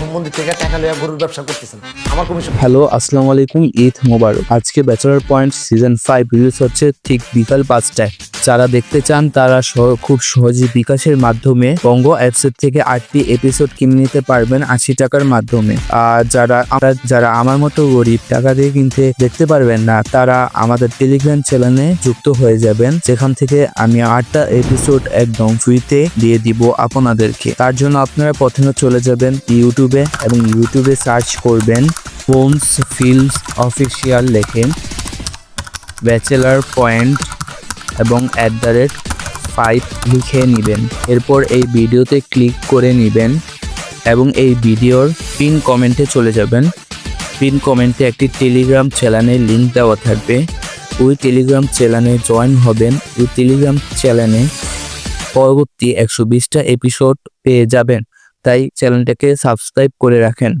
সম্বন্ধে থেকে টাকা লইয়া গরুর ব্যবসা করতেছেন, আমার কমিশন। হ্যালো, আসসালামু আলাইকুম, ঈদ মোবারক। আজকে ব্যাচেলর পয়েন্ট সিজন 5 রিলিজ হচ্ছে ঠিক বিকাল 5টায়। যারা দেখতে চান তারা খুব সহজে বিকাশের মাধ্যমে বঙ্গ অ্যাপসের থেকে 8টি এপিসোড কিনে নিতে পারবেন 80 টাকার মাধ্যমে। আর যারা আমার মতো গরিব, টাকা দিয়ে কিনতে দেখতে পারবেন না, তারা আমাদের টেলিগ্রাম চ্যানেলে যুক্ত হয়ে যাবেন, যেখান থেকে আমি 8টা এপিসোড একদম ফ্রিতে দিয়ে দিব আপনাদেরকে। তার জন্য আপনারা প্রথমে চলে যাবেন ইউটিউবে এবং ইউটিউবে সার্চ করবেন হোমস ফিল্মস অফিসিয়াল, লেখেন ব্যাচেলার পয়েন্ট এবং @5 লিখে নেবেন। এরপর এই ভিডিওতে ক্লিক করে নেবেন এবং এই ভিডিওর পিন কমেন্টে চলে যাবেন। পিন কমেন্টে একটি টেলিগ্রাম চ্যানেলের লিঙ্ক দেওয়া থাকবে, ওই টেলিগ্রাম চ্যানেলে জয়েন হবেন। ওই টেলিগ্রাম চ্যানেলে পরবর্তী 120টা এপিসোড পেয়ে যাবেন, তাই চ্যানেলটাকে সাবস্ক্রাইব করে রাখেন।